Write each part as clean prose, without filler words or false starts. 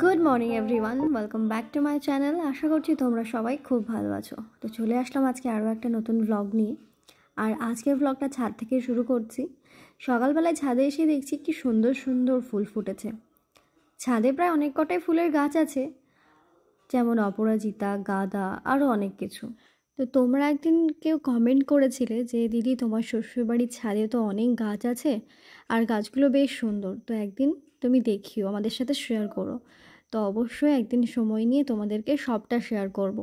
Good morning everyone, welcome back to my channel. আশা করছি তোমরা সবাই খুব ভালো আছো। তো চলে আসলাম আজকে আরও একটা নতুন ভ্লগ নিয়ে। আর আজকের ভ্লগটা ছাদ থেকে শুরু করছি। সকালবেলায় ছাদে এসে দেখছি কি সুন্দর সুন্দর ফুল ফুটেছে। ছাদে প্রায় অনেক কটাই ফুলের গাছ আছে, যেমন অপরাজিতা, গাঁদা, আরও অনেক কিছু। তো তোমরা একদিন কেউ কমেন্ট করেছিলে যে দিদি তোমার শ্বশুরবাড়ির ছাদে তো অনেক গাছ আছে আর গাছগুলো বেশ সুন্দর, তো একদিন তুমি দেখিও, আমাদের সাথে শেয়ার করো। তো অবশ্যই একদিন সময় নিয়ে তোমাদেরকে সবটা শেয়ার করব।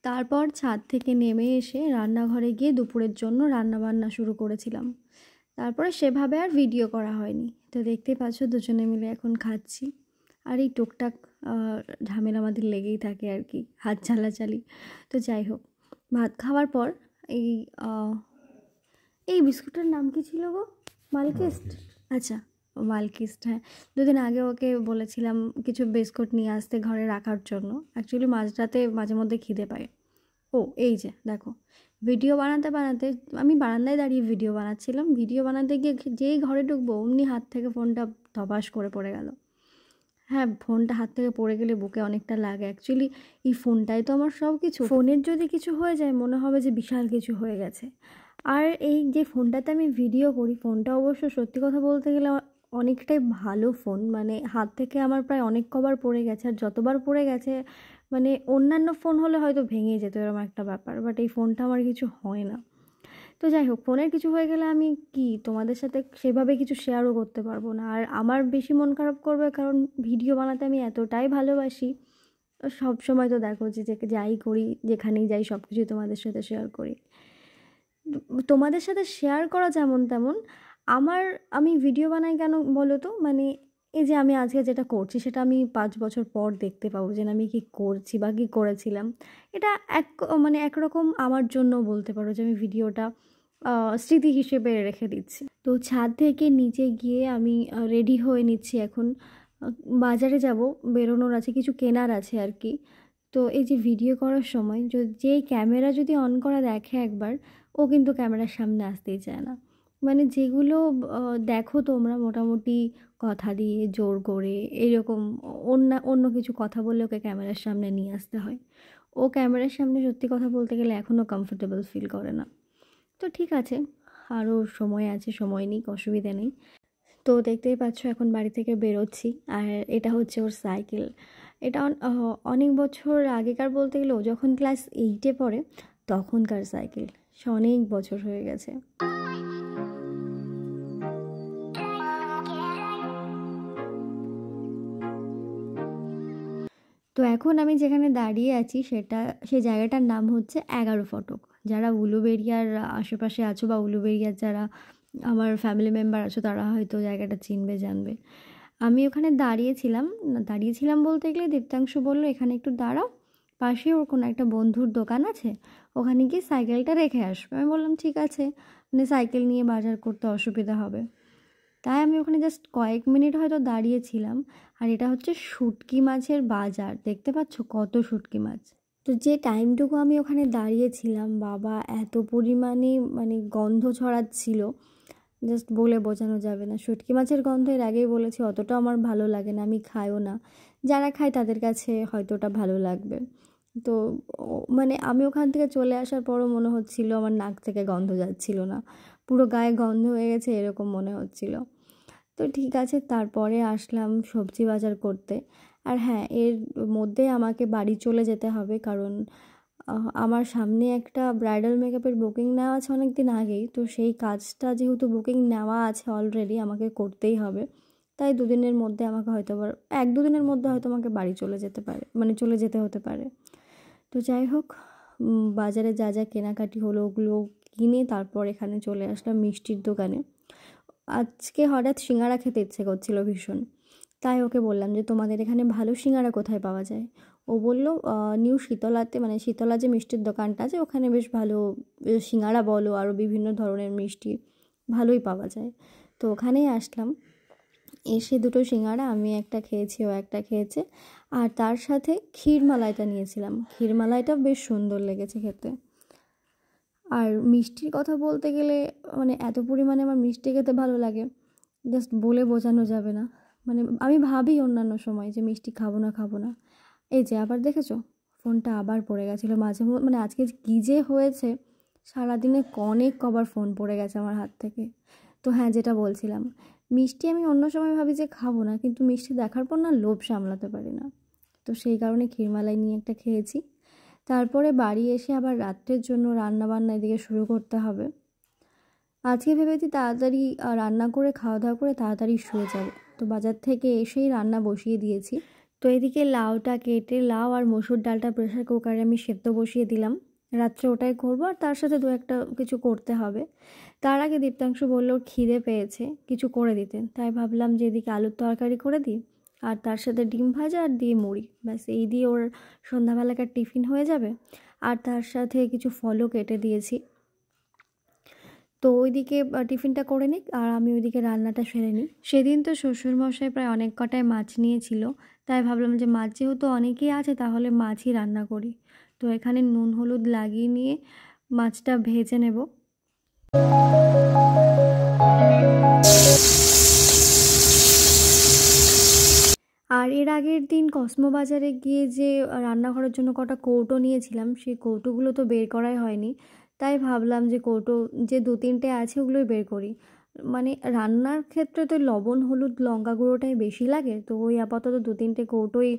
তারপর ছাদ থেকে নেমে এসে রান্নাঘরে গিয়ে দুপুরের জন্য রান্নাবান্না শুরু করেছিলাম। তারপরে সেভাবে আর ভিডিও করা হয়নি। তো দেখতেই পাচ্ছ দুজনে মিলে এখন খাচ্ছি। আর এই টুকটাক ঝামেলা আমাদের লেগেই থাকে আর কি, হাত চালাচালি। তো যাই হোক, ভাত খাওয়ার পর এই বিস্কুটের নাম কি ছিল গো? মালকিস্ট। আচ্ছা, মালকিস্ট, হ্যাঁ। দুদিন আগে ওকে বলেছিলাম কিছু বিস্কুট নিয়ে আসতে ঘরে রাখার জন্য। অ্যাকচুয়ালি মাঝরাতে মাঝে মধ্যে খিদে পায়। ও এই যে দেখো, ভিডিও বানাতে বানাতে আমি বারান্দায় দাঁড়িয়ে ভিডিও বানাচ্ছিলাম। ভিডিও বানাতে গিয়ে যেই ঘরে ঢুকবো অমনি হাত থেকে ফোনটা ধপাস করে পড়ে গেল। হ্যাঁ, ফোনটা হাত থেকে পড়ে গেলে বুকে অনেকটা লাগে। অ্যাকচুয়ালি এই ফোনটাই তো আমার সব কিছু। ফোনের যদি কিছু হয়ে যায় মনে হবে যে বিশাল কিছু হয়ে গেছে। আর এই যে ফোনটাতে আমি ভিডিও করি, ফোনটা অবশ্য সত্যি কথা বলতে গেলে অনেকটাই ভালো ফোন। মানে হাত থেকে আমার প্রায় অনেক কবার পড়ে গেছে, আর যতবার পড়ে গেছে মানে অন্যান্য ফোন হলে হয়তো ভেঙে যেত, এরকম একটা ব্যাপার। বাট এই ফোনটা আমার কিছু হয় না। তো যাই হোক, ফোনের কিছু হয়ে গেলে আমি তোমাদের সাথে সেভাবে কিছু শেয়ারও করতে পারবো না। আর আমার বেশি মন খারাপ করবে, কারণ ভিডিও বানাতে আমি এতটাই ভালোবাসি। সব সময় তো দেখো যে যাই করি, যেখানেই যাই, সব কিছুই তোমাদের সাথে শেয়ার করি। তোমাদের সাথে শেয়ার করা যেমন তেমন আমি ভিডিও বানাই কেন বলো তো? মানে এই যে আমি আজকে যেটা করছি সেটা আমি 5 বছর পর দেখতে পাবো যে আমি কী করছি বা কী করেছিলাম। এটা একরকম আমার জন্য বলতে পারো যে আমি ভিডিওটা স্মৃতি হিসেবে রেখে দিচ্ছি। তো ছাদ থেকে নিচে গিয়ে আমি রেডি হয়ে নিচ্ছি এখন। বাজারে যাব, বেরোনোর আছে, কিছু কেনার আছে আর কি। তো এই যে ভিডিও করার সময় যেই ক্যামেরা যদি অন করা দেখে একবার, ও কিন্তু ক্যামেরার সামনে আসতেই চায় না। মানে যেগুলো দেখো তোমরা মোটামুটি কথা দিয়ে জোর করে এরকম অন্য কিছু কথা বললে ওকে ক্যামেরার সামনে নিয়ে আসতে হয়। ও ক্যামেরার সামনে সত্যি কথা বলতে গেলে এখনও কমফোর্টেবল ফিল করে না। তো ঠিক আছে, আরও সময় আছে, সময় নিক, অসুবিধা নেই। তো দেখতেই পাচ্ছ এখন বাড়ি থেকে বেরোচ্ছি। আর এটা হচ্ছে ওর সাইকেল। এটা অনেক বছর আগেকার বলতে গেলে ও যখন ক্লাস 8-এ পড়ে তখনকার সাইকেল, সে অনেক বছর হয়ে গেছে। তো এখন আমি যেখানে দাঁড়িয়ে আছি সেই জায়গাটার নাম হচ্ছে 11 ফটক। যারা উলুবেড়িয়ার আশেপাশে আছো বা উলুবেড়িয়ার যারা আমার ফ্যামিলি মেম্বার আছো তারা হয়তো জায়গাটা চিনবে, জানবে। আমি ওখানে দাঁড়িয়েছিলাম বলতে গেলে দীপ্তাংশু বলল এখানে একটু দাঁড়াও, পাশে ওর কোনো একটা বন্ধুর দোকান আছে, ওখানে গিয়ে সাইকেলটা রেখে আসবে। আমি বললাম ঠিক আছে, মানে সাইকেল নিয়ে বাজার করতে অসুবিধা হবে। তাই আমি ওখানে জাস্ট কয়েক মিনিট হয়তো দাঁড়িয়েছিলাম। আর এটা হচ্ছে শুটকি মাছের বাজার, দেখতে পাচ্ছ কত শুটকি মাছ। তো যে টাইমটুকু আমি ওখানে দাঁড়িয়েছিলাম, বাবা এত পরিমাণে গন্ধ ছড়াচ্ছিল, জাস্ট বলে বোঝানো যাবে না। শুটকি মাছের গন্ধ এর আগেই বলেছি অতটা আমার ভালো লাগে না, আমি খাইও না। যারা খায় তাদের কাছে হয়তো ওটা ভালো লাগবে। তো আমি ওখান থেকে চলে আসার পরও মনে হচ্ছিল আমার নাক থেকে গন্ধ যাচ্ছিল না, পুরো গায়ে গন্ধ হয়ে গেছে এরকম মনে হচ্ছিল। তো ঠিক আছে, তারপরে আসলাম সবজি বাজার করতে। আর হ্যাঁ, এর মধ্যে আমাকে বাড়ি চলে যেতে হবে, কারণ আমার সামনে একটা ব্রাইডাল মেকআপের বুকিং নেওয়া আছে অনেক দিন আগেই। তো সেই কাজটা যেহেতু বুকিং নেওয়া আছে অলরেডি, আমাকে করতেই হবে। তাই দুদিনের মধ্যে আমাকে হয়তো 1-2 দিনের মধ্যে হয়তো আমাকে বাড়ি চলে যেতে হতে পারে। তো যাই হোক, বাজারে যা যা কেনাকাটি হলো ওগুলো কিনে তারপর এখানে চলে আসলাম মিষ্টির দোকানে। আজকে হঠাৎ সিঙ্গারা খেতে ইচ্ছে করছিল ভীষণ। তাই ওকে বললাম যে তোমাদের এখানে ভালো সিঙ্গারা কোথায় পাওয়া যায়? ও বলল নিউ শীতলাতে, শীতলা যে মিষ্টির দোকানটা আছে ওখানে বেশ ভালো সিঙ্গারা বলো আরও বিভিন্ন ধরনের মিষ্টি ভালোই পাওয়া যায়। তো ওখানেই আসলাম। এসে দুটো সিঙ্গারা, আমি একটা খেয়েছি, ও একটা খেয়েছে। আর তার সাথে ক্ষীরমালাইটা নিয়েছিলাম। ক্ষীরমালাইটা বেশ সুন্দর লেগেছে খেতে। আর মিষ্টির কথা বলতে গেলে এত পরিমাণে আমার মিষ্টি খেতে ভালো লাগে, জাস্ট বলে বোঝানো যাবে না। মানে আমি ভাবি অন্যান্য সময় যে মিষ্টি খাবো না। এই যে আবার দেখেছো, ফোনটা আবার পড়ে গেছিলো মাঝে মানে আজকে কী যে হয়েছে, সারাদিনে অনেক কবার ফোন পড়ে গেছে আমার হাত থেকে। তো হ্যাঁ, যেটা বলছিলাম, মিষ্টি আমি অন্য সময় ভাবি যে খাবো না, কিন্তু মিষ্টি দেখার পর না লোভ সামলাতে পারি না। তো সেই কারণে ক্ষীরমালাই নিয়ে একটা খেয়েছি। তারপরে বাড়ি এসে আবার রাত্রের জন্য রান্নাবান্না এদিকে শুরু করতে হবে। আজকে ভেবেছি তাড়াতাড়ি রান্না করে খাওয়া দাওয়া করে তাড়াতাড়ি শুয়ে যাব। তো বাজার থেকে এসেই রান্না বসিয়ে দিয়েছি। তো এদিকে লাউটা কেটে লাউ আর মসুর ডালটা প্রেশার কুকারে আমি সেদ্ধ বসিয়ে দিলাম। রাত্রে ওটাই করবো, আর তার সাথে দু একটা কিছু করতে হবে। তার আগে দীপ্তাংশু বলল ওর খিদে পেয়েছে, কিছু করে দিতে। তাই ভাবলাম যে এদিকে আলুর তরকারি করে দিই, আর তার সাথে ডিম ভাজা আর দিয়ে মুড়ি, ব্যাস এই দিয়ে ওর সন্ধ্যাবেলাকার টিফিন হয়ে যাবে। আর তার সাথে কিছু ফলও কেটে দিয়েছি। তো ওইদিকে টিফিনটা করে নিক আর আমি ওইদিকে রান্নাটা সেরে নিই। সেদিন তো শ্বশুরমশাই প্রায় অনেক কটায় মাছ নিয়েছিল, তাই ভাবলাম যে মাছ যেহেতু অনেকেই আছে তাহলে মাছই রান্না করি। তো এখানে নুন হলুদ লাগিয়ে নিয়ে মাছটা ভেজে নেব। আর এর আগের দিন কসমো বাজারে গিয়ে যে রান্নাঘরের জন্য কটা কৌটো নিয়েছিলাম, সেই কৌটোগুলো তো বের করাই হয়নি। তাই ভাবলাম যে কৌটো যে 2-3টে আছে ওগুলোই বের করি। মানে রান্নার ক্ষেত্রে তো লবণ হলুদ লঙ্কা গুঁড়োটাই বেশি লাগে, তো ওই আপাতত 2-3টে কৌটোই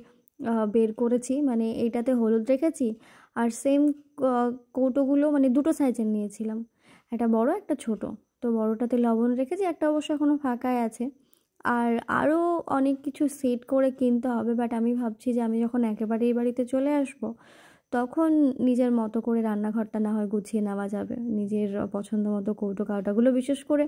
বের করেছি। মানে এইটাতে হলুদ রেখেছি, আর সেম কৌটোগুলো মানে দুটো সাইজের নিয়েছিলাম, একটা বড় একটা ছোট। তো বড়টাতে লবণ রেখেছি, একটা অবশ্য এখনও ফাঁকাই আছে। আর আরও অনেক কিছু সেট করে কিনতে হবে, বাট আমি ভাবছি যে আমি যখন একেবারে এই বাড়িতে চলে আসব তখন নিজের মতো করে রান্নাঘরটা না হয় গুছিয়ে নেওয়া যাবে, নিজের পছন্দ মতো কৌটো কাঁটাগুলো, বিশেষ করে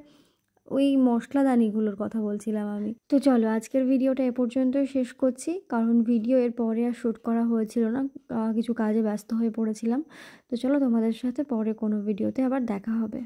ওই মশলাদানিগুলোর কথা বলছিলাম আমি। তো চলো আজকের ভিডিওটা এ পর্যন্তই শেষ করছি, কারণ ভিডিও এর পরে আর শ্যুট করা হয়েছিল না, কিছু কাজে ব্যস্ত হয়ে পড়েছিলাম। তো চলো তোমাদের সাথে পরে কোনো ভিডিওতে আবার দেখা হবে।